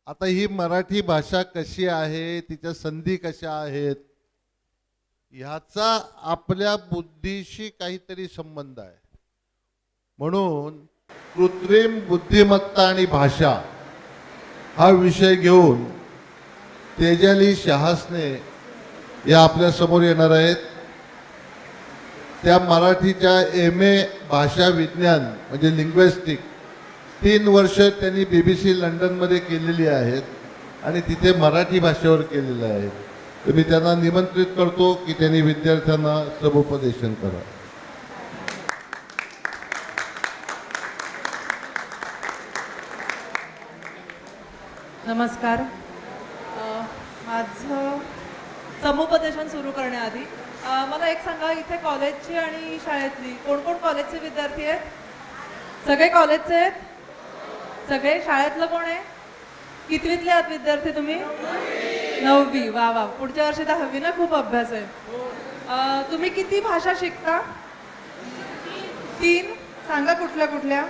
आता ही मराठी भाषा कशी आहे, तिच्या संधी कशा आहेत, ह्याचा आपल्या बुद्धीशी काहीतरी संबंध आहे. म्हणून कृत्रिम बुद्धिमत्ता आणि भाषा हा विषय घेऊन तेजाली शहासने या आपल्या समोर येणार आहेत. त्या मराठीच्या MA भाषा विज्ञान म्हणजे लिंग्विस्टिक 3 वर्ष त्यांनी BBC लंडनमध्ये केलेली आहेत आणि तिथे मराठी भाषेवर केलेलं आहे. तर मी त्यांना निमंत्रित करतो की त्यांनी विद्यार्थ्यांना समुपदेशन करा. नमस्कार. माझं समुपदेशन सुरू करण्याआधी मला एक सांगा, इथे कॉलेजची आणि शाळेतली कोण कोण कॉलेजचे विद्यार्थी आहेत? सगळे कॉलेजचे आहेत? सगळे? शाळेतलं कोण आहे? कितवीतले आहात विद्यार्थी तुम्ही? 9वी. वा वा. पुढच्या वर्षी 10वी ना. खूप अभ्यास आहे. तुम्ही किती भाषा शिकता? 3. सांगा कुठल्या कुठल्या?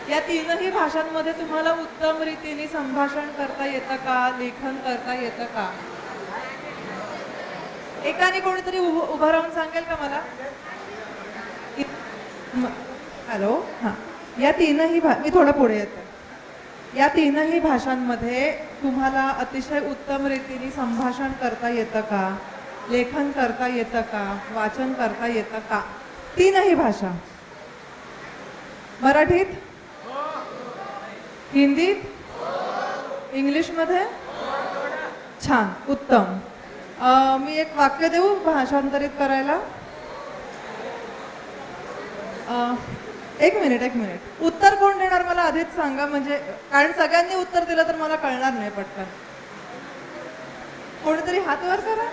या 3ही भाषांमध्ये तुम्हाला उत्तम रीतीने संभाषण करता येतं का? लेखन करता येतं का? एकाने कोणीतरी उभं राहून सांगेल का मला? हॅलो. हां. या 3ही मी थोडं पुढे येते. या 3ही भाषांमध्ये तुम्हाला अतिशय उत्तम रीतीने संभाषण करता येतं का? लेखन करता येतं का? वाचन करता येतं का? 3ही भाषा. मराठीत? हिंदीत? इंग्लिशमध्ये? छान. उत्तम. मी एक वाक्य देऊ भाषांतरित करायला? एक मिनिट. उत्तर कोण देणार मला आधीच सांगा, म्हणजे कारण सगळ्यांनी उत्तर दिलं तर मला कळणार नाही पटकन. कोणीतरी हात वर करा.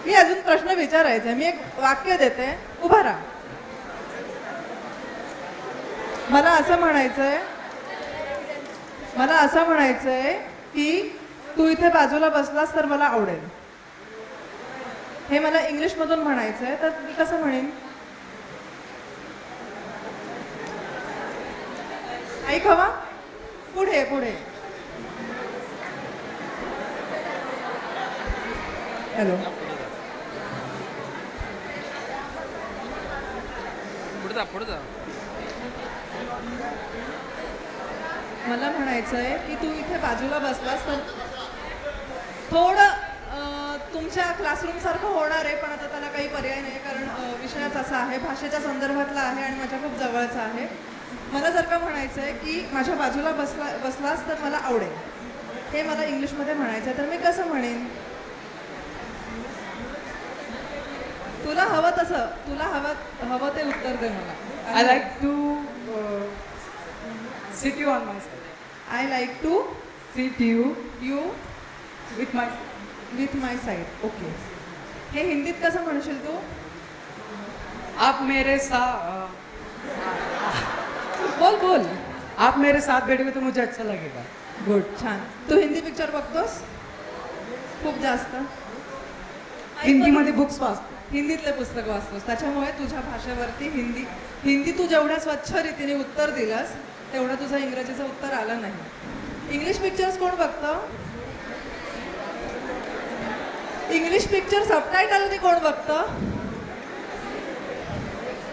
मी अजून प्रश्न विचारायचा. मी एक वाक्य देते, उभा राहा. मला असं म्हणायचंय की तू इथे बाजूला बसलास तर मला आवडेल. हे मला इंग्लिशमधून म्हणायचंय, तर मी कसं म्हणेन? ऐक हवा. पुढे. हॅलो. पुढे जा. मला म्हणायचंय की तू इथे बाजूला बसलास तर थोडं तुमच्या क्लासरूम सारखं होणार आहे, पण आता त्याला काही पर्याय नाही, कारण विषयच असा आहे, भाषेच्या संदर्भातला आहे आणि माझ्या खूप जवळचा आहे. मला जर का म्हणायचंय की माझ्या बाजूला बसलास तर मला आवडेल, हे मला इंग्लिशमध्ये म्हणायचंय, तर मी कसं म्हणेन? तुला हवं ते उत्तर दे मला. I like to sit you on my side. I like to Sit you you with my. with my side. Okay. हे हिंदीत कसं म्हणशील तू? आप मेरे साथ. बोल. आप मेरे साथ बैठोगे तो मुझे अच्छा लगेगा. गुड. छान. तू हिंदी पिक्चर बघतोस? खूप जास्त? हिंदीमध्ये बुक्स वाचतो. हिंदीतले पुस्तकं वाचतोस, त्याच्यामुळे तुझ्या भाषेवरती हिंदी तू जेवढ्या स्वच्छ रीतीने उत्तर दिलंस तेवढं तुझं इंग्रजीचं उत्तर आलं नाही. इंग्लिश पिक्चर्स कोण बघतं? इंग्लिश पिक्चर सबटायटलने कोण बघतं?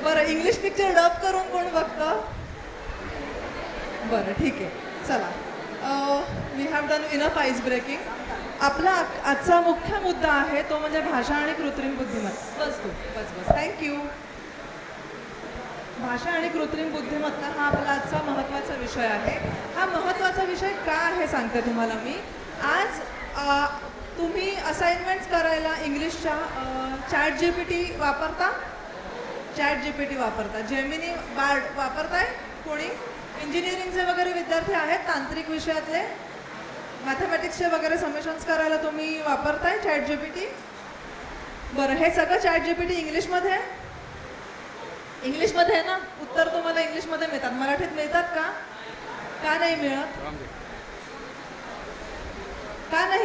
बरं, इंग्लिश पिक्चर डब करून कोण बघतं? बरं, ठीक आहे. चला, we have done enough ice breaking. आपला आजचा मुख्य मुद्दा आहे तो म्हणजे भाषा आणि कृत्रिम बुद्धिमत्ता. बस. थँक्यू. भाषा आणि कृत्रिम बुद्धिमत्ता हा आपला आजचा महत्त्वाचा विषय आहे. हा महत्त्वाचा विषय का आहे सांगते तुम्हाला मी. आज तुम्ही असाइनमेंट्स करायला इंग्लिशच्या ChatGPT वापरता? ChatGPT वापरता? जेमिनी बार्ड वापरताय कोणी? इंजिनिअरिंगचे वगैरे विद्यार्थी आहेत, तांत्रिक विषयातले, मॅथमॅटिक्सचे वगैरे समेशन्स करायला तुम्ही वापरताय ChatGPT? बरं, हे सगळं ChatGPT इंग्लिशमध्ये आहे? इंग्लिशमध्ये आहे ना? उत्तर तुम्हाला इंग्लिशमध्ये मिळतात. मराठीत मिळतात का? का नाही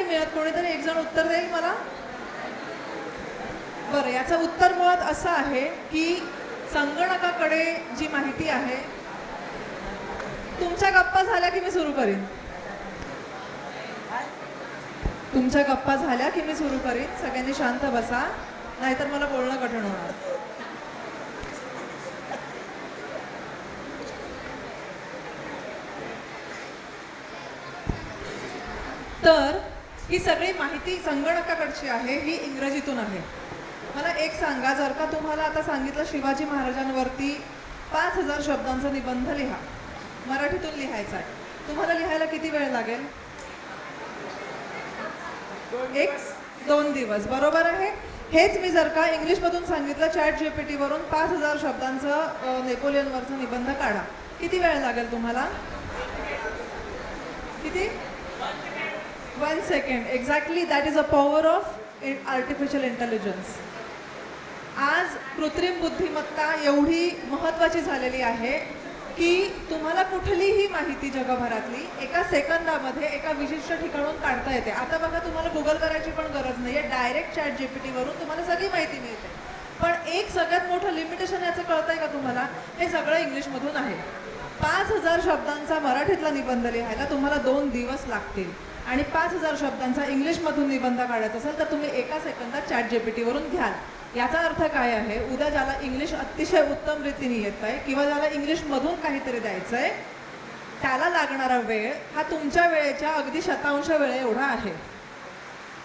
मिळत? कोणीतरी एक जण उत्तर देईल मला? बरं, याचं उत्तर मुळात असं आहे की संगणकाकडे जी माहिती आहे तुमच्या गप्पा झाल्या की मी सुरू करीन. तुमच्या गप्पा झाल्या की मी सुरू करीन. सगळ्यांनी शांत बसा, नाहीतर मला बोलणं कठीण होणार. तर ही सगळी माहिती संगणकाकडची आहे, ही इंग्रजीतून आहे. मला एक सांगा, जर का तुम्हाला आता सांगितलं शिवाजी महाराजांवरती 5000 शब्दांचा निबंध लिहा, मराठीतून लिहायचा आहे, तुम्हाला लिहायला किती वेळ लागेल? 1-2 दिवस, बरोबर आहे. हेच मी जर का इंग्लिशमधून सांगितलं ChatGPT वरून 5000 शब्दांचं नेपोलियनवरचा निबंध काढा, किती वेळ लागेल तुम्हाला? किती? 1 second. Exactly, that is a power of artificial intelligence. आज कृत्रिम बुद्धिमत्ता एवढी महत्त्वाची झालेली आहे की तुम्हाला कुठलीही माहिती जगभरातली एका सेकंदामध्ये एका विशिष्ट ठिकाणून काढता येते. आता बघा, तुम्हाला गुगल करायची पण गरज नाही आहे, डायरेक्ट ChatGPT वरून तुम्हाला सगळी माहिती मिळते. पण एक सगळ्यात मोठं लिमिटेशन याचं कळतंय का तुम्हाला? हे सगळं इंग्लिशमधून आहे. 5000 शब्दांचा मराठीतला निबंध लिहायला तुम्हाला 2 दिवस लागतील आणि 5000 शब्दांचा इंग्लिशमधून निबंध काढायचा असेल तर तुम्ही एका सेकंदात ChatGPT वरून घ्याल. याचा अर्थ काय आहे? उद्या ज्याला इंग्लिश अतिशय उत्तम रीतीने येत आहे किंवा ज्याला इंग्लिशमधून काहीतरी द्यायचं आहे, त्याला लागणारा वेळ हा तुमच्या वेळेच्या अगदी शतांश वेळे एवढा आहे.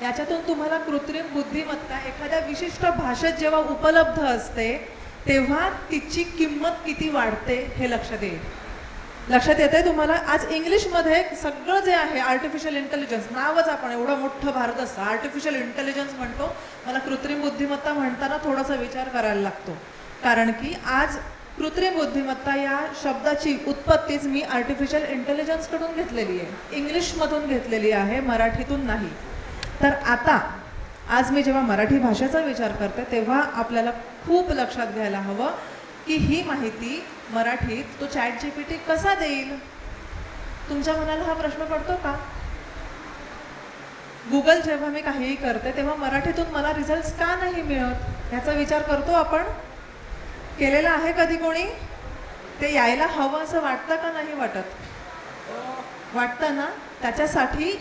याच्यातून तुम्हाला कृत्रिम बुद्धिमत्ता एखाद्या विशिष्ट भाषेत जेव्हा उपलब्ध असते तेव्हा तिची किंमत किती वाढते हे लक्षात येईल. लक्षात येते तुम्हाला? आज इंग्लिशमध्ये सगळं जे आहे आर्टिफिशियल इंटेलिजन्स, नावच आपण एवढं मोठं भारत असतं आर्टिफिशियल इंटेलिजन्स म्हणतो, मला कृत्रिम बुद्धिमत्ता म्हणताना थोडासा विचार करायला लागतो. कारण की आज कृत्रिम बुद्धिमत्ता या शब्दाची उत्पत्तीच मी आर्टिफिशियल इंटेलिजन्सकडून घेतलेली आहे, इंग्लिशमधून घेतलेली आहे, मराठीतून नाही. तर आता आज मी जेव्हा मराठी भाषेचा विचार करते तेव्हा आपल्याला खूप लक्षात घ्यायला हवं की ही माहिती मराठीत तो ChatGPT कसा देईल? तुमच्या मनाला हा प्रश्न पडतो का? गुगल जेव्हा मी काहीही करते तेव्हा मराठीतून मला रिझल्ट का नाही मिळत याचा विचार करतो आपण? केलेला आहे कधी कोणी? ते यायला हवं असं वाटतं का नाही वाटत? वाटतं ना? त्याच्यासाठी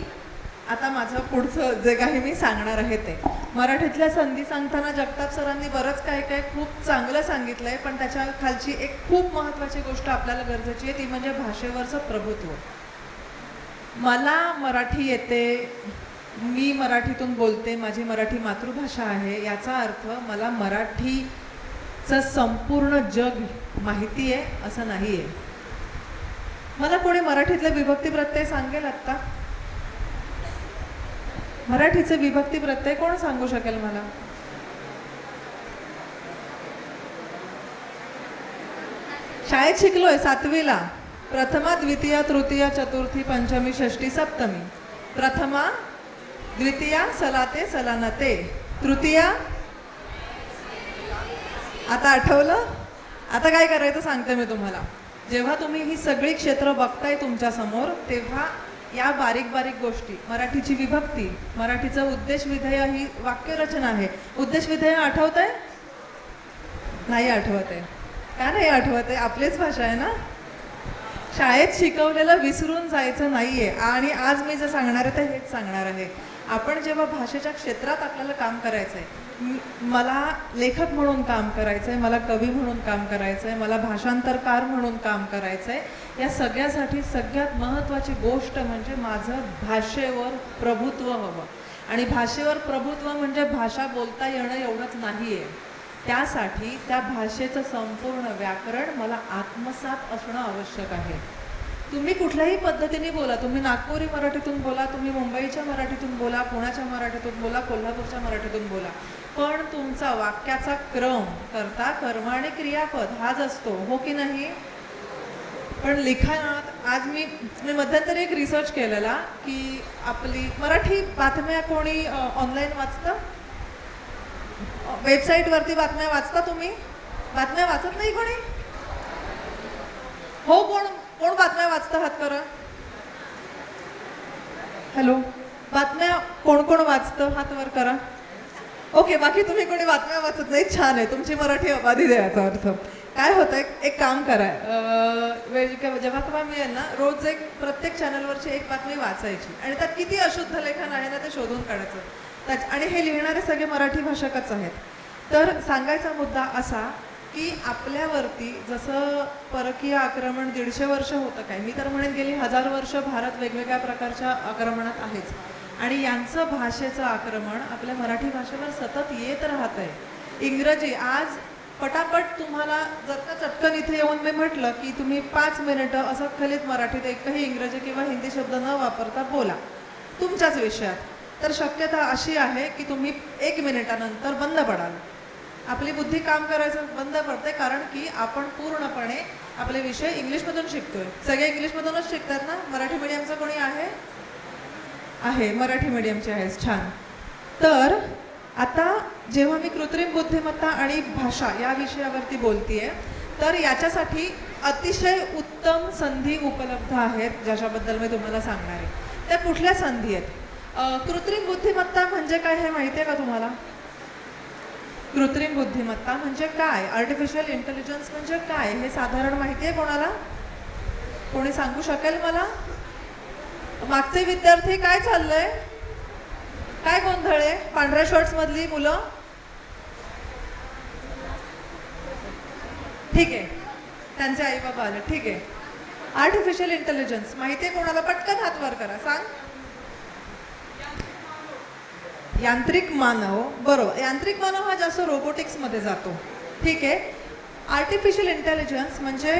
आता माझं पुढचं जे काही मी सांगणार आहे ते मराठीतल्या संधी सांगताना जगताप सरांनी बरंच काय काय खूप चांगलं सांगितलं आहे, पण त्याच्या खालची एक खूप महत्त्वाची गोष्ट आपल्याला गरजेची आहे, ती म्हणजे भाषेवरचं प्रभुत्व. मला मराठी येते, मी मराठीतून बोलते, माझी मराठी मातृभाषा आहे, याचा अर्थ मला मराठीचं संपूर्ण जग माहिती आहे असं नाही आहे. मला कोणी मराठीतले विभक्ती प्रत्यय सांगेल आत्ता? मराठीचे विभक्ती प्रत्यय कोण सांगू शकेल मला? शाळेत शिकलोय 7वीला. प्रथमा, द्वितीया, तृतीया, चतुर्थी, पंचमी, षष्ठी, सप्तमी. प्रथमा, द्वितीया, सलाते, सलानते. तृतीया, आता आठवलं? आता काय करायचं सांगते मी तुम्हाला. जेव्हा तुम्ही ही सगळी क्षेत्र बघताय तुमच्या समोर तेव्हा या बारीक बारीक गोष्टी, मराठीची विभक्ती, मराठीचं उद्देश विधेय ही वाक्यरचना आहे. उद्देश विधेय आठवत आहे? नाही आठवत आहे. का नाही आठवत आहे? आपलीच भाषा आहे ना. शाळेत शिकवलेलं विसरून जायचं नाहीये. आणि आज मी जे सांगणार आहे ते हेच सांगणार आहे. आपण जेव्हा भाषेच्या क्षेत्रात आपल्याला काम करायचं आहे, मला लेखक म्हणून काम करायचं आहे, मला कवी म्हणून काम करायचं आहे, मला भाषांतरकार म्हणून काम करायचं आहे, या सगळ्यासाठी सगळ्यात महत्त्वाची गोष्ट म्हणजे माझं भाषेवर प्रभुत्व हवं. आणि भाषेवर प्रभुत्व म्हणजे भाषा बोलता येणं एवढंच नाही आहे. त्यासाठी त्या भाषेचं संपूर्ण व्याकरण मला आत्मसात असणं आवश्यक आहे. तुम्ही कुठल्याही पद्धतीने बोला, तुम्ही नागपुरी मराठीतून बोला, तुम्ही मुंबईच्या मराठीतून बोला, पुण्याच्या मराठीतून बोला, कोल्हापूरच्या मराठीतून बोला, पण तुमचा वाक्याचा क्रम, कर्ता, कर्म आणि क्रियापद हाच असतो, हो की नाही? पण लिखाणात आज मी मध्यंतरी एक रिसर्च केलेला की आपली मराठी बातम्या कोणी ऑनलाईन वाचतं? वेबसाईटवरती बातम्या वाचता तुम्ही? बातम्या वाचत नाही कोणी? हो, कोण कोण बातम्या वाचतं? हात करा. हॅलो, बातम्या कोण कोण वाचतं? हात वर करा. ओके, बाकी तुम्ही कोणी बातम्या वाचत नाही, छान आहे, तुमची मराठी अबाधित आहे याचा अर्थ. काय होतं, एक काम करा, जेव्हा केव्हा मी आहे ना रोज प्रत्येक चॅनलवरची एक बातमी वाचायची आणि त्यात किती अशुद्ध लेखन आहे ना ते शोधून काढायचं. आणि हे लिहिणारे सगळे मराठी भाषकच आहेत. तर सांगायचा मुद्दा असा की आपल्यावरती जसं परकीय आक्रमण 150 वर्ष होतं, काय मी तर म्हणेन गेली 1000 वर्ष भारत वेगवेगळ्या प्रकारच्या आक्रमणात आहेच, आणि यांचं भाषेचं आक्रमण आपल्या मराठी भाषेवर सतत येत राहत आहे. इंग्रजी आज पटापट तुम्हाला जर का चटकन इथे येऊन मी म्हटलं की तुम्ही 5 मिनिटं असं खलित मराठीत एकही इंग्रजी किंवा हिंदी शब्द न वापरता बोला तुमच्याच विषयात, तर शक्यता अशी आहे की तुम्ही 1 मिनिटानंतर बंद पडाल. आपली बुद्धी काम करायचं बंद पडते, कारण की आपण पूर्णपणे आपले विषय इंग्लिशमधून शिकतोय. सगळे इंग्लिशमधूनच शिकतात ना? मराठी मीडियमचं कोणी आहे? आहे, मराठी मीडियमचे आहेस, छान. तर आता जेव्हा मी कृत्रिम बुद्धिमत्ता आणि भाषा या विषयावरती बोलतीये, तर याच्यासाठी अतिशय उत्तम संधी उपलब्ध आहेत ज्याच्याबद्दल मी तुम्हाला सांगणार आहे. त्या कुठल्या संधी आहेत? कृत्रिम बुद्धिमत्ता म्हणजे काय हे माहिती आहे का तुम्हाला? कृत्रिम बुद्धिमत्ता म्हणजे काय, आर्टिफिशियल इंटेलिजन्स म्हणजे काय हे साधारण माहिती आहे कोणाला? कोणी सांगू शकेल मला? मागचे विद्यार्थी काय चाललंय, काय गोंधळ आहे? पांढऱ्या शर्ट्स मधली मुलं, ठीक आहे, त्यांचे आई बाबा आले, ठीक आहे. आर्टिफिशियल इंटेलिजन्स माहिती आहे कोणाला? पटकन हात वर करा, सांग. यांत्रिक मानव, बरोबर. यांत्रिक मानव हा जास्त रोबोटिक्समध्ये जातो, ठीक आहे. आर्टिफिशियल इंटेलिजन्स म्हणजे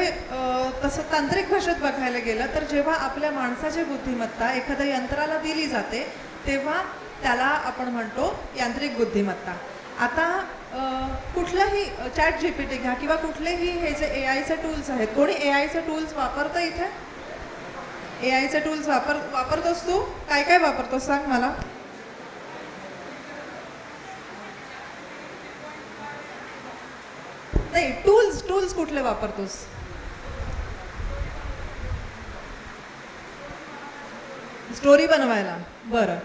तसं तांत्रिक भाषेत बघायला गेलं तर जेव्हा आपल्या माणसाची बुद्धिमत्ता एखाद्या यंत्राला दिली जाते तेव्हा त्याला आपण म्हणतो यांत्रिक बुद्धिमत्ता. आता कुठलंही चॅट GPT घ्या किंवा कुठलेही हे जे AI चे टूल्स आहेत, कोणी AI चे टूल्स वापरतं इथे? AI चे टूल्स वापरतोस तू? काय काय वापरतोस सांग मला. नाही, टूल्स कुठले वापरतोस? स्टोरी बनवायला, बरं.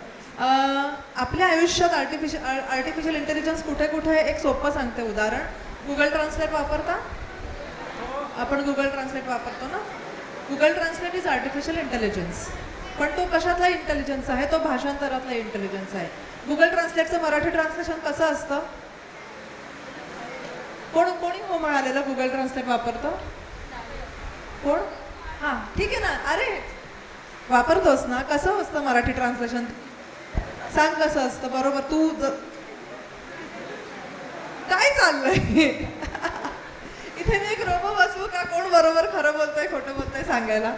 आपल्या आयुष्यात आर्टिफिशियल इंटेलिजन्स कुठे कुठे एक सोपं सांगते उदाहरण. गुगल ट्रान्सलेट वापरता? आपण गुगल ट्रान्सलेट वापरतो ना? Google translate is artificial intelligence, पण तो कशातला इंटेलिजन्स आहे? तो भाषांतरातला इंटेलिजन्स आहे. गुगल ट्रान्सलेटचं मराठी ट्रान्सलेशन कसं असतं? कोणी हो म्हणालेलं गुगल ट्रान्सलेट वापरतो? कोण? हां, ठीक आहे ना. अरे वापरतोस ना? कसं असतं मराठी ट्रान्सलेशन? सांग कसं असतं. बरोबर. तू काय चाललंय इथे? मी एक रोबो बसवू का? कोण बरोबर खरं बोलतोय खोटं बोलतोय सांगायला?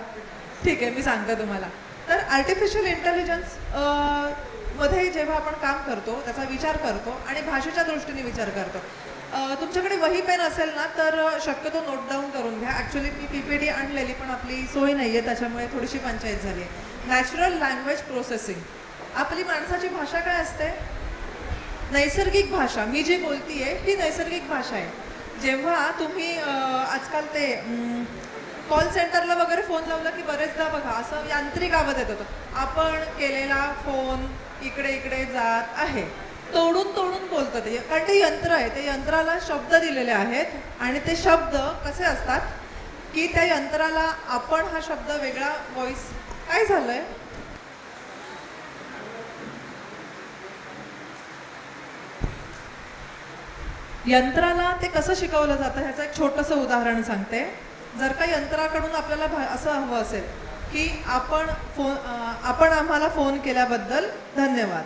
ठीक आहे, मी सांगते तुम्हाला. तर आर्टिफिशियल इंटेलिजन्स मध्ये जेव्हा आपण काम करतो, त्याचा विचार करतो आणि भाषेच्या दृष्टीने विचार करतो. तुमच्याकडे वही पेन असेल ना तर शक्यतो नोट डाऊन करून घ्या. ॲक्च्युली मी PPT आणलेली पण आपली सोय नाही आहे, त्याच्यामुळे थोडीशी पंचायत झाली आहे. Natural language processing. आपली माणसाची भाषा काय असते? नैसर्गिक भाषा. मी जी बोलतीये ही नैसर्गिक भाषा आहे. जेव्हा तुम्ही आजकाल ते कॉल सेंटरला वगैरे फोन लावला की बरेचदा बघा असं यांत्रिक आवाज येत होतो. आपण केलेला फोन इकडे इकडे जात आहे, तोडून बोलतं ते, कारण ते यंत्र आहे. ते यंत्राला शब्द दिलेले आहेत आणि ते शब्द कसे असतात की त्या यंत्राला आपण हा शब्द वेगळा व्हॉइस. काय झालंय? यंत्राला ते कसं शिकवलं जातं ह्याचं एक छोटंसं उदाहरण सांगते. जर का यंत्राकडून आपल्याला असं हवं असेल की आपण आम्हाला फोन केल्याबद्दल धन्यवाद.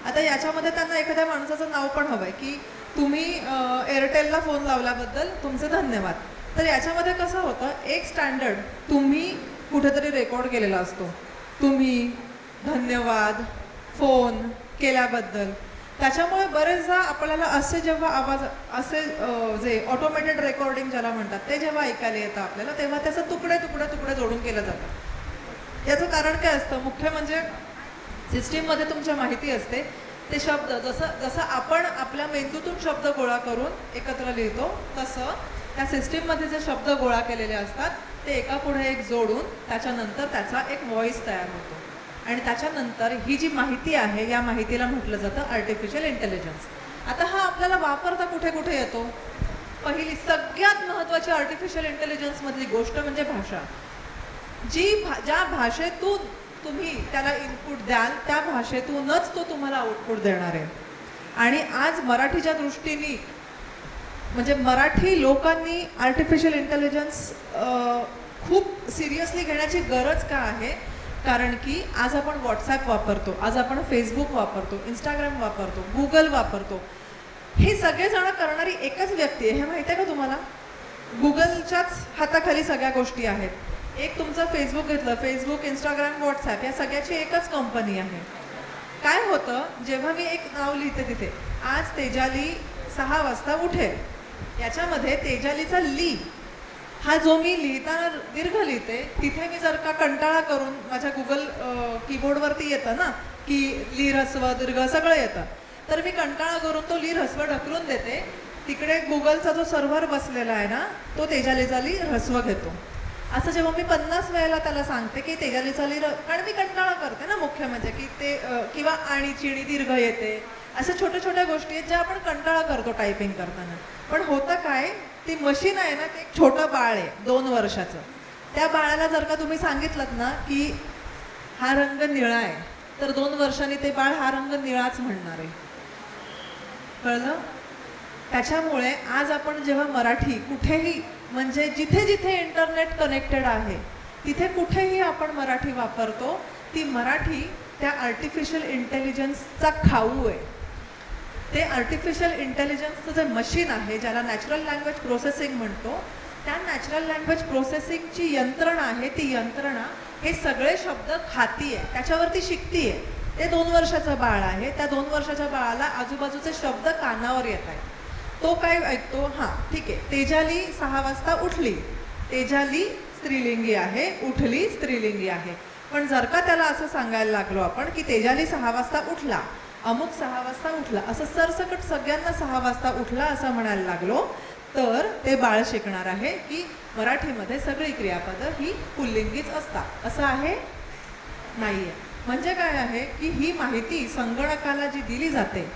आता याच्यामध्ये त्यांना एखाद्या माणसाचं नाव पण हवंय की तुम्ही एअरटेलला फोन लावल्याबद्दल तुमचे धन्यवाद. तर याच्यामध्ये कसं होतं, एक स्टँडर्ड तुम्ही कुठेतरी रेकॉर्ड केलेला असतो, तुम्ही, धन्यवाद, फोन केल्याबद्दल. त्याच्यामुळे बरेचदा आपल्याला असे जेव्हा आवाज असे जे ऑटोमेटेड रेकॉर्डिंग ज्याला म्हणतात ते जेव्हा ऐकायला येतं आपल्याला, तेव्हा त्याचं तुकडे जोडून केलं जातं. याचं कारण काय असतं? मुख्य म्हणजे सिस्टीममध्ये तुमच्या माहिती असते, ते शब्द जसं आपण आपल्या मेंदूतून शब्द गोळा करून एकत्र लिहितो, तसं त्या सिस्टीममध्ये जे शब्द गोळा केलेले असतात ते एका पुढे एक जोडून त्याच्यानंतर त्याचा एक व्हॉइस तयार होतो. आणि त्याच्यानंतर ही जी माहिती आहे या माहितीला म्हटलं जातं आर्टिफिशियल इंटेलिजन्स. आता हा आपल्याला वापरता कुठे कुठे येतो? पहिली सगळ्यात महत्त्वाची आर्टिफिशियल इंटेलिजन्स मधली गोष्ट म्हणजे भाषा. ज्या भाषेतून तुम्ही त्याला इनपुट द्याल त्या भाषेतूनच तो तुम्हाला आउटपुट देणार आहे. आणि आज मराठीच्या दृष्टीने म्हणजे मराठी लोकांनी आर्टिफिशियल इंटेलिजन्स खूप सिरियसली घेण्याची गरज का आहे? कारण की आज आपण व्हॉट्सॲप वापरतो, आज आपण फेसबुक वापरतो, इंस्टाग्राम वापरतो, गुगल वापरतो. हे सगळेजण करणारी एकच व्यक्ती आहे, हे माहिती आहे का तुम्हाला? गुगलच्याच हाताखाली सगळ्या गोष्टी आहेत. एक तुमचं फेसबुक घेतलं, फेसबुक, इंस्टाग्राम, व्हॉट्सॲप या सगळ्याची एकच कंपनी आहे. काय होतं जेव्हा मी एक नाव लिहिते तिथे आज तेजाली 6 वाजता उठेल, याच्यामध्ये तेजालीचा ली हा जो मी लिहिताना दीर्घ लिहिते तिथे मी जर का कंटाळा करून माझ्या गुगल कीबोर्डवरती येतं ना की ली ऱ्हस्व दीर्घ सगळं येतं, तर मी कंटाळा करून तो ली ऱ्हस्व ढकलून देते. तिकडे गुगलचा जो सर्व्हर बसलेला आहे ना तो तेजालीचा ली ऱ्हस्व घेतो. असं जेव्हा मी 50 वेळेला त्याला सांगते की तेजालीचा ली कारण मी कंटाळा करते ना मुख्य म्हणजे की ते किंवा आणि चिणी दीर्घ येते, अशा छोट्या छोट्या गोष्टी आहेत ज्या आपण कंटाळा करतो टायपिंग करताना. पण होतं काय, ती मशीन आहे ना ते एक छोटं बाळ आहे 2 वर्षाचं. त्या बाळाला जर का तुम्ही सांगितलं ना की हा रंग निळा आहे तर 2 वर्षांनी ते बाळ हा रंग निळाच म्हणणार आहे. कळलं? त्याच्यामुळे आज आपण जेव्हा मराठी कुठेही म्हणजे जिथे जिथे इंटरनेट कनेक्टेड आहे तिथे कुठेही आपण मराठी वापरतो, ती मराठी त्या आर्टिफिशियल इंटेलिजन्सचा खाऊ आहे. ते आर्टिफिशियल इंटेलिजन्सचं जे मशीन आहे ज्याला नॅचरल लँग्वेज प्रोसेसिंग म्हणतो, त्या नॅचरल लँग्वेज प्रोसेसिंगची यंत्रणा आहे, ती यंत्रणा हे सगळे शब्द खाती आहे, त्याच्यावरती शिकती आहे. ते 2 वर्षाचं बाळ आहे, त्या 2 वर्षाच्या बाळाला आजूबाजूचे शब्द कानावर येत आहेत. तो काय ऐकतो, हां ठीक आहे, तेजाली 6 वाजता उठली, तेजाली स्त्रीलिंगी आहे, उठली स्त्रीलिंगी आहे. पण जर का त्याला असं सांगायला लागलो आपण की तेजाली 6 वाजता उठला, अमुक 6 वाजता उठला, असं सरसकट सगळ्यांना 6 वाजता उठला असं म्हणायला लागलो, तर ते बाळ शिकणार आहे की मराठीमध्ये सगळी क्रियापदं ही पुल्लिंगीच असतात. असं आहे? नाही आहे. म्हणजे काय आहे की ही माहिती संगणकाला जी दिली जाते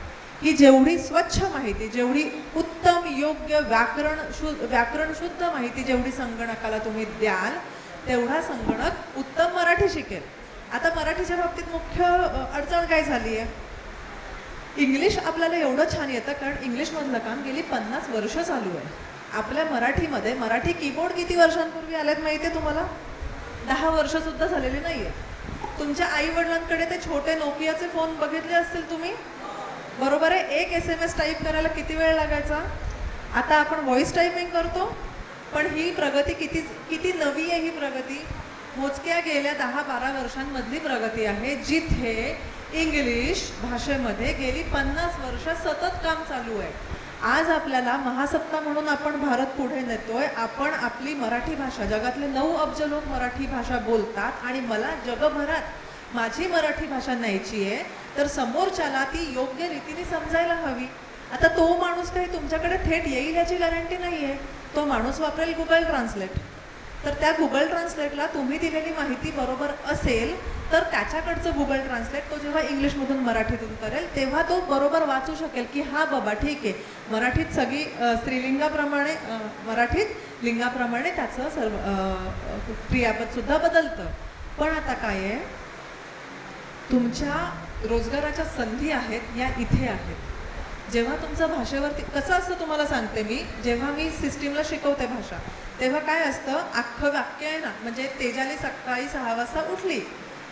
ही जेवढी स्वच्छ माहिती, जेवढी उत्तम योग्य व्याकरण शुद्ध माहिती जेवढी संगणकाला तुम्ही द्याल तेवढा संगणक उत्तम मराठी शिकेल. आता मराठीच्या बाबतीत मुख्य अडचण काय झाली आहे? इंग्लिश आपल्याला एवढं छान येतं कारण इंग्लिशमधलं काम गेली 50 वर्ष चालू आहे. आपल्या मराठीमध्ये मराठी कीबोर्ड किती वर्षांपूर्वी आलेत माहिती आहे तुम्हाला? 10 वर्षसुद्धा झालेली नाही आहे. तुमच्या आई वडिलांकडे ते छोटे नोकियाचे फोन बघितले असतील तुम्ही, बरोबर आहे? एक SMS टाईप करायला किती वेळ लागायचा? आता आपण व्हॉइस टायपिंग करतो. पण ही प्रगती किती नवी आहे ही प्रगती? मोजक्या गेल्या 10-12 वर्षांमधली प्रगती आहे, जिथे इंग्लिश भाषेमध्ये गेली 50 वर्ष सतत काम चालू आहे. आज आपल्याला महासत्ता म्हणून आपण भारत पुढे नेतोय. आपण आपली मराठी भाषा, जगातले 9 अब्ज लोक मराठी भाषा बोलतात आणि मला जगभरात माझी मराठी भाषा न्यायची आहे, तर समोरच्याला ती योग्य रीतीने समजायला हवी. आता तो माणूस काही तुमच्याकडे थेट येईल याची गॅरंटी नाही आहे. तो माणूस वापरेल गुगल ट्रान्सलेट, तर त्या गुगल ट्रान्सलेटला तुम्ही दिलेली माहिती बरोबर असेल तर त्याच्याकडचं गुगल ट्रान्सलेट तो जेव्हा इंग्लिशमधून मराठीतून करेल तेव्हा तो बरोबर वाचू शकेल की हा बाबा ठीक आहे, मराठीत सगळी स्त्रीलिंगाप्रमाणे मराठीत लिंगाप्रमाणे त्याचं सर्व क्रियापदसुद्धा बदलतं. पण आता काय आहे, तुमच्या रोजगाराच्या संधी आहेत या इथे आहेत. जेव्हा तुमचं भाषेवरती कसं असतं तुम्हाला सांगते मी, जेव्हा मी सिस्टीमला शिकवते भाषा तेव्हा काय असतं, अख्खं वाक्य आहे ना, म्हणजे तेजाली सकाळी 6 वाजता उठली,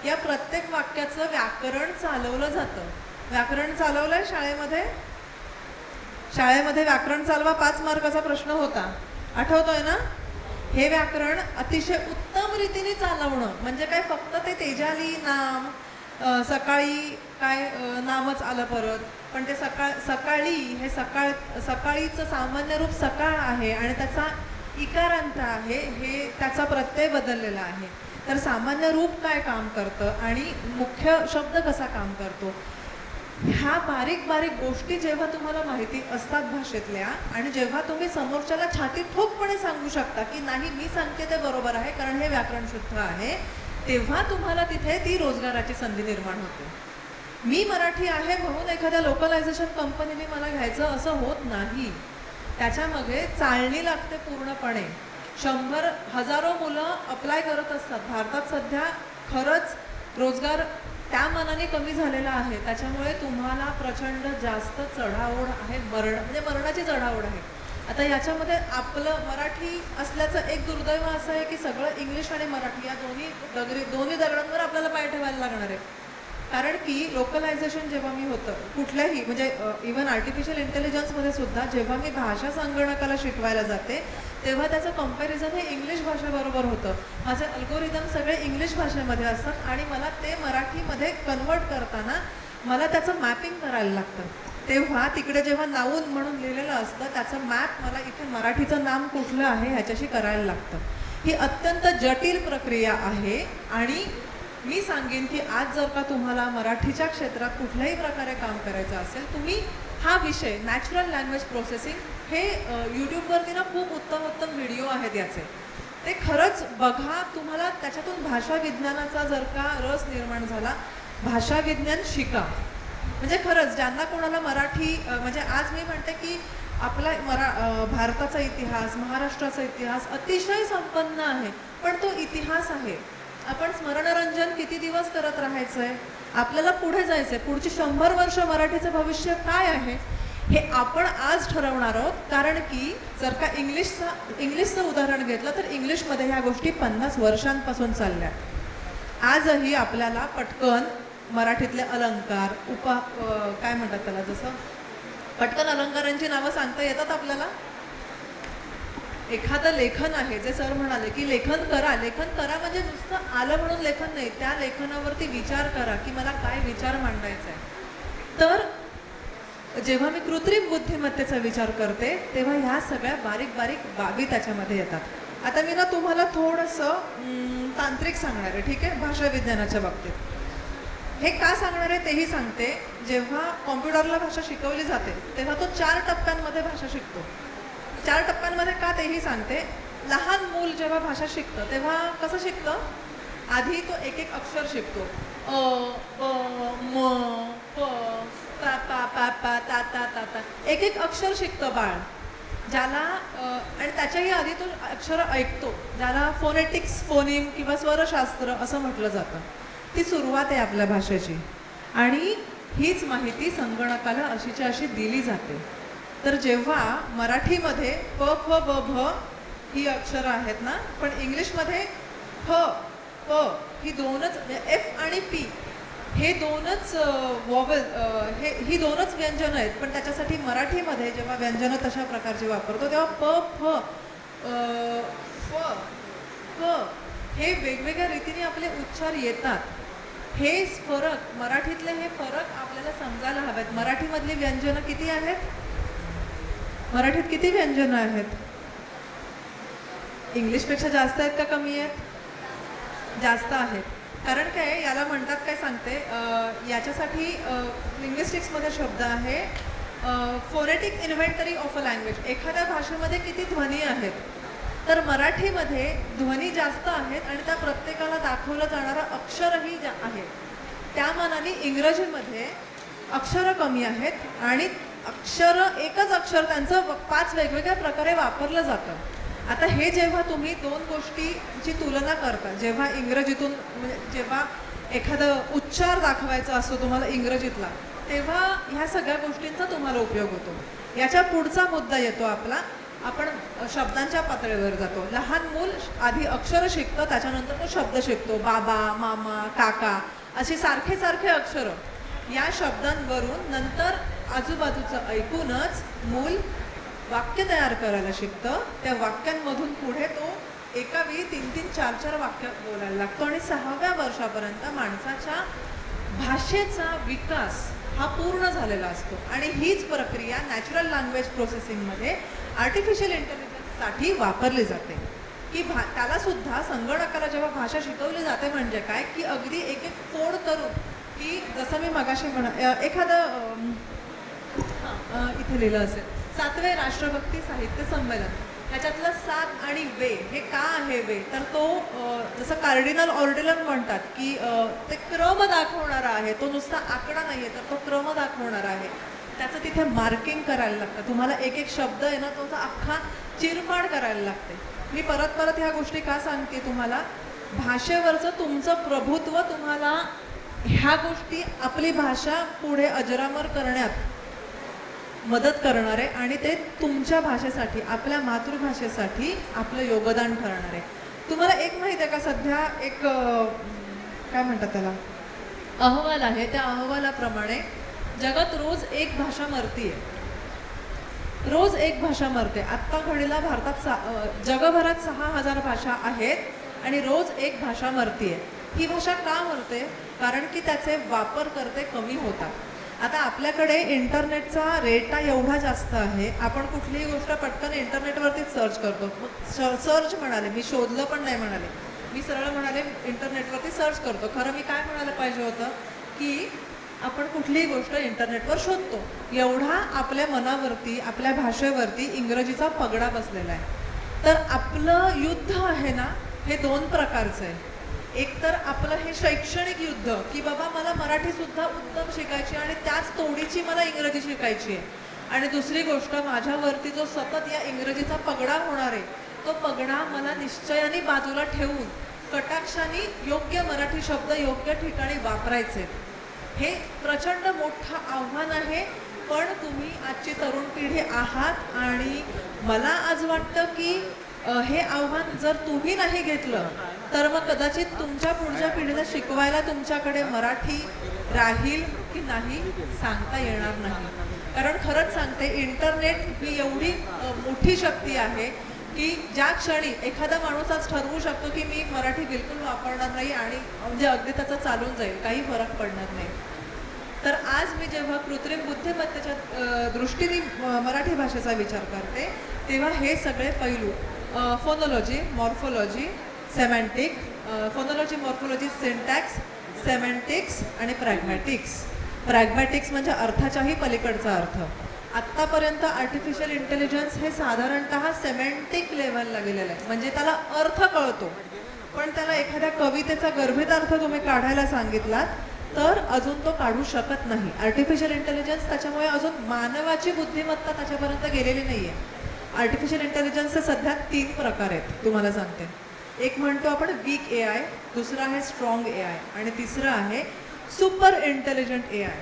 या प्रत्येक वाक्याचं व्याकरण चालवलं जातं. व्याकरण चालवलंय शाळेमध्ये? शाळेमध्ये व्याकरण चालवा 5 मार्काचा प्रश्न होता, आठवतोय ना? हे व्याकरण अतिशय उत्तम रीतीने चालवणं म्हणजे काय, फक्त ते तेजाली नाम सकाळी काय नामच आलं परत, पण ते सकाळी हे सकाळीचं सामान्य रूप सकाळ आहे आणि त्याचा इकारांत आहे, हे त्याचा प्रत्यय बदललेला आहे. तर सामान्य रूप काय काम करतं आणि मुख्य शब्द कसा काम करतो, ह्या बारीक बारीक गोष्टी जेव्हा तुम्हाला माहिती असतात भाषेतल्या आणि जेव्हा तुम्ही समोरच्याला छातीत ठोकपणे सांगू शकता की नाही मी सांगते ते बरोबर आहे कारण हे व्याकरण शुद्ध आहे, तेव्हा तुम्हाला तिथे ती रोजगाराची संधी निर्माण होते. मी मराठी आहे म्हणून एखाद्या लोकलायझेशन कंपनीने मला घ्यायचं असं होत नाही. त्याच्यामध्ये चाळणी लागते पूर्णपणे. 100 हजारो मुलं अप्लाय करत असतात. भारतात सध्या खरंच रोजगार त्या मानाने कमी झालेला आहे. त्याच्यामुळे तुम्हाला प्रचंड जास्त चढाओढ आहे, म्हणजे मरणाची चढाओढ आहे. आता याच्यामध्ये आपलं मराठी असल्याचं एक दुर्दैव असं आहे की सगळं इंग्लिश आणि मराठी या दोन्ही दगडांवर आपल्याला पाय ठेवायला लागणार आहे. कारण की लोकलायझेशन जेव्हा मी होतं कुठल्याही म्हणजे इवन आर्टिफिशियल इंटेलिजन्समध्ये सुद्धा जेव्हा मी भाषा संगणकाला शिकवायला जाते तेव्हा त्याचं कंपॅरिझन हे इंग्लिश भाषेबरोबर होतं. माझे अल्गोरिदम सगळे इंग्लिश भाषेमध्ये असतात आणि मला ते मराठीमध्ये कन्वर्ट करताना मला त्याचं मॅपिंग करायला लागतं. तेव्हा तिकडे जेव्हा नाऊन म्हणून लिहिलेलं असतं त्याचं मॅप मला इथे मराठीचं नाम कुठलं आहे ह्याच्याशी करायला लागतं. ही अत्यंत जटिल प्रक्रिया आहे आणि मी सांगेन की आज जर का तुम्हाला मराठीच्या क्षेत्रात कुठल्याही प्रकारे काम करायचं असेल, तुम्ही हा विषय नॅचरल लँग्वेज प्रोसेसिंग हे यूट्यूबवरती ना खूप उत्तम उत्तम व्हिडिओ आहेत याचे, ते खरंच बघा. तुम्हाला त्याच्यातून भाषा विज्ञानाचा जर का रस निर्माण झाला, भाषा विज्ञान शिका. म्हणजे खरंच ज्यांना कोणाला मराठी म्हणजे आज मी म्हणते की आपला भारताचा इतिहास, महाराष्ट्राचा इतिहास अतिशय संपन्न आहे, पण तो इतिहास आहे. आपण स्मरणरंजन किती दिवस करत राहायचं आहे, आपल्याला पुढे जायचं आहे. पुढची 100 वर्ष मराठीचं भविष्य काय आहे हे आपण आज ठरवणार आहोत. कारण की जर का इंग्लिशचं उदाहरण घेतलं तर इंग्लिशमध्ये ह्या गोष्टी 50 वर्षांपासून चालल्या. आजही आपल्याला पटकन मराठीतले अलंकार काय म्हणतात त्याला, जसं पटकन अलंकारांची नावं सांगता येतात आपल्याला. एखादं लेखन आहे जे सर म्हणाले की लेखन करा म्हणजे नुसतं आलं म्हणून लेखन नाही, त्या लेखनावरती विचार करा की मला काय विचार मांडायचा आहे. तर जेव्हा मी कृत्रिम बुद्धिमत्तेचा विचार करते तेव्हा ह्या सगळ्या बारीक बारीक बाबी त्याच्यामध्ये येतात. आता मी ना तुम्हाला थोडंसं तांत्रिक सांगणार आहे, ठीक आहे, भाषा विज्ञानाच्या बाबतीत. हे का सांगणार आहे तेही सांगते. जेव्हा कॉम्प्युटरला भाषा शिकवली जाते तेव्हा तो 4 टप्प्यांमध्ये भाषा शिकतो. 4 टप्प्यांमध्ये का तेही सांगते. लहान मूल जेव्हा भाषा शिकतं तेव्हा कसं शिकतं, आधी तो एक एक अक्षर शिकतो. म प पा पा पा पा ता ता ता ता, एक एक अक्षर शिकतं बाळ. ज्याला आणि त्याच्याही आधी तो अक्षर ऐकतो, ज्याला फोनेटिक्स, फोनिम किंवा स्वरशास्त्र असं म्हटलं जातं. ती सुरुवात आहे आपल्या भाषेची आणि हीच माहिती संगणकाला अशीच्या अशी दिली जाते. तर जेव्हा मराठीमध्ये प फ ब भ ही अक्षरं आहेत ना, पण इंग्लिशमध्ये फ प ही दोनच, एफ आणि पी हे दोनच वॉवेल, ही दोनच व्यंजनं आहेत. पण त्याच्यासाठी मराठीमध्ये जेव्हा व्यंजनं तशा प्रकारची वापरतो तेव्हा प फ फ प हे वेगवेगळ्या रीतीने आपले उच्चार येतात. हे फरक मराठीतले हे फरक आपल्याला समजायला हवेत. मराठीमधली व्यंजनं किती आहेत, मराठीत किती व्यंजनं आहेत, इंग्लिशपेक्षा जास्त आहेत का कमी आहेत, जास्त आहेत. कारण काय याला म्हणतात काय सांगते, याच्यासाठी लिंग्विस्टिक्समध्ये शब्द आहे phonetic inventory of a language. एखाद्या भाषेमध्ये किती ध्वनी आहेत, तर मराठीमध्ये ध्वनी जास्त आहेत आणि त्या प्रत्येकाला दाखवलं जाणारं अक्षरही आहे. त्या मानाने इंग्रजीमध्ये अक्षरं कमी आहेत आणि एकच अक्षर त्यांचं 5 वेगवेगळ्या प्रकारे वापरलं जातं. आता हे जेव्हा तुम्ही 2 गोष्टींची तुलना करता, जेव्हा इंग्रजीतून म्हणजे जेव्हा एखादं उच्चार दाखवायचा असतो तुम्हाला इंग्रजीतला, तेव्हा ह्या सगळ्या गोष्टींचा तुम्हाला उपयोग होतो. याच्या पुढचा मुद्दा येतो आपला, आपण शब्दांच्या पातळीवर जातो. लहान मूल आधी अक्षर शिकतं, त्याच्यानंतर तो शब्द शिकतो. बाबा, मामा, काका अशी सारखे सारखे अक्षरं. या शब्दांवरून नंतर आजूबाजूचं ऐकूनच मूल वाक्य तयार करायला शिकतं. त्या वाक्यांमधून पुढे तो एका वेळी 3-3, 4-4 वाक्य बोलायला लागतो आणि 6व्या वर्षापर्यंत माणसाच्या भाषेचा विकास हा पूर्ण झालेला असतो. आणि हीच प्रक्रिया नॅचरल लँग्वेज प्रोसेसिंगमध्ये आर्टिफिशियल इंटेलिजन्ससाठी वापरली जाते. की त्याला सुद्धा संगणकाला जेव्हा भाषा शिकवली जाते म्हणजे काय की अगदी एक एक फोड करून, की जसं मी मगाशी एखादं इथे लिहिलं असेल 7वे राष्ट्रभक्ती साहित्य संमेलन, ह्याच्यातलं सात आणि वे हे का आहे वे तर तो जसं कार्डिनल ऑर्डिनल म्हणतात की ते क्रम दाखवणारा आहे, तो नुसता आकडा नाही आहे तर तो क्रम दाखवणारा आहे. त्याचं तिथे मार्किंग करायला लागतं. तुम्हाला एक एक शब्द आहे ना तो अख्खा चिरफाड करायला लागते. मी परत परत ह्या गोष्टी का सांगते तुम्हाला, भाषेवरचं तुमचं प्रभुत्व तुम्हाला ह्या गोष्टी आपली भाषा पुढे अजरामर करण्यात मदत करणार आहे आणि ते तुमच्या भाषेसाठी, आपल्या मातृभाषेसाठी आपलं योगदान ठरणार आहे. तुम्हाला एक माहिती आहे का, सध्या एक काय म्हणतात त्याला अहवाल आहे, त्या अहवालाप्रमाणे जगात रोज एक भाषा मरतीये. रोज एक भाषा मरते. आत्ता घडीला भारतात जगभरात 6,000 भाषा आहेत आणि रोज एक भाषा मरतीये. ही भाषा का मरते? कारण की त्याचे वापरकर्ते कमी होतात. आता आपल्याकडे इंटरनेटचा रेटा एवढा जास्त आहे, आपण कुठलीही गोष्ट पटकन इंटरनेटवरतीच सर्च करतो. सर्च म्हणाले, मी शोधलं पण नाही म्हणाले, मी सरळ म्हणाले इंटरनेटवरती सर्च करतो. खरं मी काय म्हणायला पाहिजे होतं की आपण कुठलीही गोष्ट इंटरनेटवर शोधतो. एवढा आपल्या मनावरती, आपल्या भाषेवरती इंग्रजीचा पगडा बसलेला आहे. तर आपलं युद्ध आहे ना, हे 2 प्रकारचं आहे. एक तर आपलं हे शैक्षणिक युद्ध की बाबा मला मराठीसुद्धा उत्तम शिकायची आणि त्याच तोडीची मला इंग्रजी शिकायची आहे. आणि दुसरी गोष्ट, माझ्यावरती जो सतत या इंग्रजीचा पगडा होणार आहे, तो पगडा मला निश्चयाने बाजूला ठेवून कटाक्षाने योग्य मराठी शब्द योग्य ठिकाणी वापरायचे. हे प्रचंड मोठं आव्हान आहे. पण तुम्ही आजची तरुण पिढी आहात आणि मला आज वाटतं की हे आव्हान जर तुम्ही नाही घेतलं तर मग कदाचित तुमच्या पुढच्या पिढीला शिकवायला तुमच्याकडे मराठी राहील की नाही सांगता येणार नाही. कारण खरंच सांगते, इंटरनेट ही एवढी मोठी शक्ती आहे की ज्या क्षणी एखादा माणूस आज ठरवू शकतो की मी मराठी बिलकुल वापरणार नाही आणि म्हणजे अगदी त्याचं चालून जाईल, काही फरक पडणार नाही. तर आज मी जेव्हा कृत्रिम बुद्धिमत्तेच्या दृष्टीने मराठी भाषेचा विचार करते तेव्हा हे सगळे पैलू phonology, morphology, semantic, phonology, morphology, syntax, semantics आणि प्रॅग्मॅटिक्स. प्रॅग्मॅटिक्स म्हणजे अर्थाच्याही पलीकडचा अर्थ. आत्तापर्यंत आर्टिफिशियल इंटेलिजन्स हे साधारणतः सेमॅन्टिक लेव्हलला गेलेलं आहे, म्हणजे त्याला अर्थ कळतो. पण त्याला एखाद्या कवितेचा गर्भित अर्थ तुम्ही काढायला सांगितलात तर अजून तो काढू शकत नाही. आर्टिफिशियल इंटेलिजन्स त्याच्यामुळे अजून मानवाची बुद्धिमत्ता त्याच्यापर्यंत गेलेली नाही आहे. आर्टिफिशियल इंटेलिजन्सचे सध्या 3 प्रकार आहेत, तुम्हाला सांगते. एक म्हणतो आपण वीक AI, दुसरा आहे स्ट्रॉंग AI आणि तिसरं आहे सुपर इंटेलिजंट AI.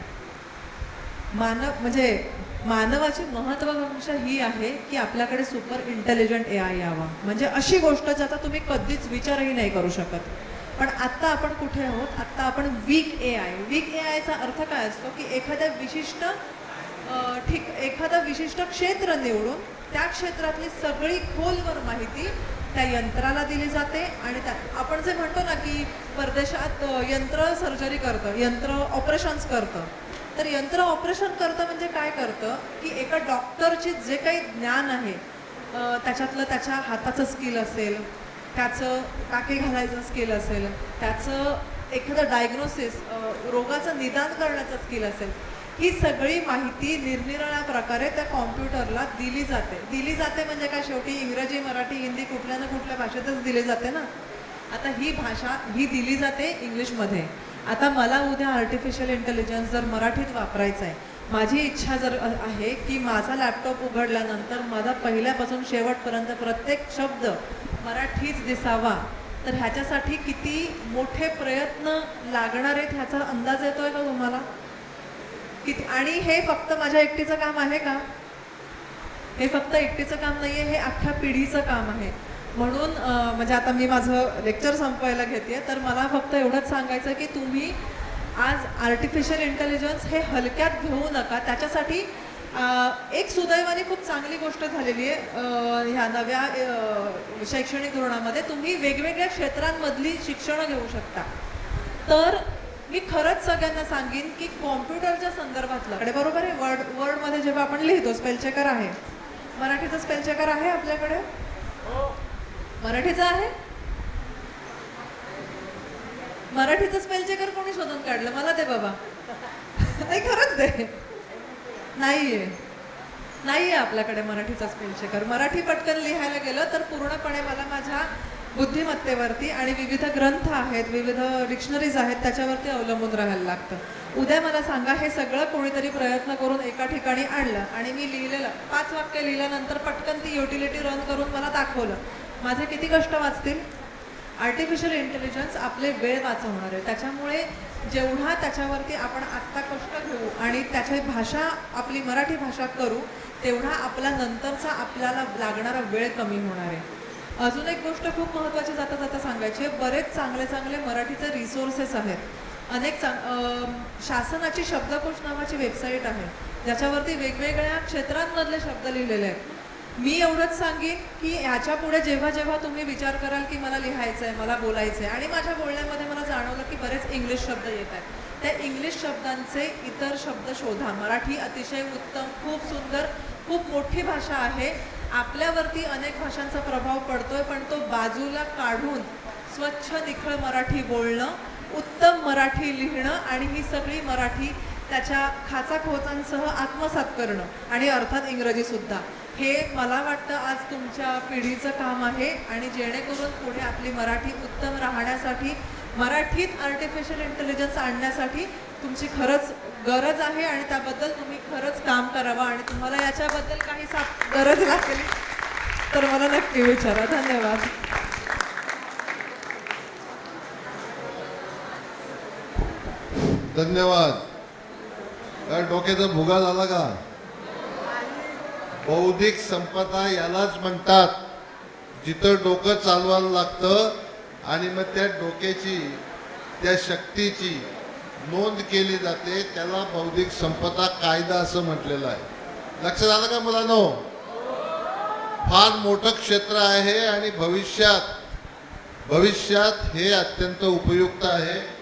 म्हणजे मानवाची महत्त्वाकांक्षा ही आहे की आपल्याकडे सुपर इंटेलिजंट AI यावा, म्हणजे अशी गोष्ट ज्याचा तुम्ही कधीच विचारही नाही करू शकत. पण आत्ता आपण कुठे आहोत? आत्ता आपण वीक AI. वीक AIचा अर्थ काय असतो की एखाद्या विशिष्ट क्षेत्र निवडून त्या क्षेत्रातली सगळी खोलवर माहिती त्या यंत्राला दिली जाते आणि आपण जे म्हणतो ना की परदेशात यंत्र सर्जरी करतं, यंत्र ऑपरेशन्स करतं. तर यंत्र ऑपरेशन करतं म्हणजे काय करतं की एका डॉक्टरची जे काही ज्ञान आहे त्याच्यातलं त्याच्या हाताचं स्किल असेल, त्याचं टाके घालायचं स्किल असेल, त्याचं एखादं डायग्नोसिस रोगाचं निदान करण्याचं स्किल असेल, ही सगळी माहिती निरनिराळ्या प्रकारे त्या कॉम्प्युटरला दिली जाते म्हणजे काय, शेवटी इंग्रजी, मराठी, हिंदी कुठल्या ना कुठल्या भाषेतच दिली जाते ना. आता ही भाषा ही दिली जाते इंग्लिशमध्ये. आता मला उद्या आर्टिफिशियल इंटेलिजन्स जर मराठीत वापरायचं आहे, माझी इच्छा जर आहे की माझा लॅपटॉप उघडल्यानंतर माझा पहिल्यापासून शेवटपर्यंत प्रत्येक शब्द मराठीच दिसावा, तर ह्याच्यासाठी किती मोठे प्रयत्न लागणार आहेत ह्याचा अंदाज येतोय का तुम्हाला? आणि हे फक्त माझ्या एकटीचं काम आहे का? हे फक्त एकटीचं काम नाहीये, हे अख्ख्या पिढीचं काम आहे. म्हणून म्हणजे आता मी माझं लेक्चर संपवायला घेते, तर मला फक्त एवढंच सांगायचं की तुम्ही आज आर्टिफिशियल इंटेलिजन्स हे हलक्यात घेऊ नका. त्याच्यासाठी एक सुदैवाने खूप चांगली गोष्ट झालेली आहे ह्या नव्या शैक्षणिक धोरणामध्ये, तुम्ही वेगवेगळ्या क्षेत्रांमधली शिक्षणं घेऊ शकता. तर मी खरंच सगळ्यांना सांगेन की कॉम्प्युटरच्या संदर्भातलं बरोबर आहे, वर्डमध्ये जेव्हा आपण लिहितो स्पेल चेकर आहे, मराठीचं स्पेल चेकर आहे आपल्याकडे, मराठीचं आहे. मराठीचं स्पेल चेकर कोणी शोधून काढलं? मला दे बाबा. नाही खरंच दे. नाहीये. नाही आहे आपल्याकडे मराठीचा स्पेल चेकर. मराठी पटकन लिहायला गेलं तर पूर्णपणे मला माझ्या बुद्धिमत्तेवरती आणि विविध ग्रंथ आहेत, विविध डिक्शनरीज आहेत, त्याच्यावरती अवलंबून राहायला लागतं. उद्या मला सांगा, हे सगळं कोणीतरी प्रयत्न करून एका ठिकाणी आणलं आणि मी लिहिलेलं 5 वाक्य लिहिल्यानंतर पटकन ती युटिलिटी रन करून मला दाखवलं, माझे किती कष्ट वाचतील? आर्टिफिशियल इंटेलिजन्स आपले वेळ वाचवणार आहे. त्याच्यामुळे जेवढा त्याच्यावरती आपण आत्ता कष्ट घेऊ आणि त्याची भाषा आपली मराठी भाषा करू, तेवढा आपला नंतरचा आपल्याला लागणारा वेळ कमी होणार आहे. अजून एक गोष्ट खूप महत्त्वाची जाता जाता सांगायची आहे, बरेच चांगले चांगले मराठीचे रिसोर्सेस आहेत. अनेक शासनाची शब्दकोश नावाची वेबसाईट आहे, ज्याच्यावरती वेगवेगळ्या क्षेत्रांमधले शब्द लिहिलेले आहेत. मी एवढंच सांगेन की ह्याच्या पुढे जेव्हा जेव्हा तुम्ही विचार कराल की मला लिहायचं आहे, मला बोलायचं आहे, आणि माझ्या बोलण्यामध्ये मला जाणवलं की बरेच इंग्लिश शब्द येत आहेत, त्या इंग्लिश शब्दांचे इतर शब्द शोधा. मराठी अतिशय उत्तम, खूप सुंदर, खूप मोठी भाषा आहे. आपल्यावरती अनेक भाषांचा प्रभाव पडतोय, पण तो बाजूला काढून स्वच्छ निखळ मराठी बोलणं, उत्तम मराठी लिहिणं आणि ही सगळी मराठी त्याच्या खाचाखोचांसह आत्मसात करणं, आणि अर्थात इंग्रजीसुद्धा. हे मला वाटतं आज तुमच्या पिढीचं काम आहे, आणि जेणेकरून पुढे आपली मराठी उत्तम राहण्यासाठी, मराठीत आर्टिफिशियल इंटेलिजन्स आणण्यासाठी तुमची खरंच गरज आहे, आणि त्याबद्दल तुम्ही खरंच काम करावं. आणि तुम्हाला याच्याबद्दल काही गरज लागली तर मला नक्की विचारा. धन्यवाद. धन्यवाद. काय डोक्याचा भुगा झाला का? बौद्धिक संपदा यालाच म्हणतात, जिथं डोकं चालवायला लागतं आणि मग त्या डोक्याची, त्या शक्तीची नोंद केली जाते, त्याला बौद्धिक संपदा कायदा असं म्हटलेलं आहे. लक्षात आलं का मुलांनो? फार मोठं क्षेत्र आहे आणि भविष्यात हे अत्यंत उपयुक्त आहे.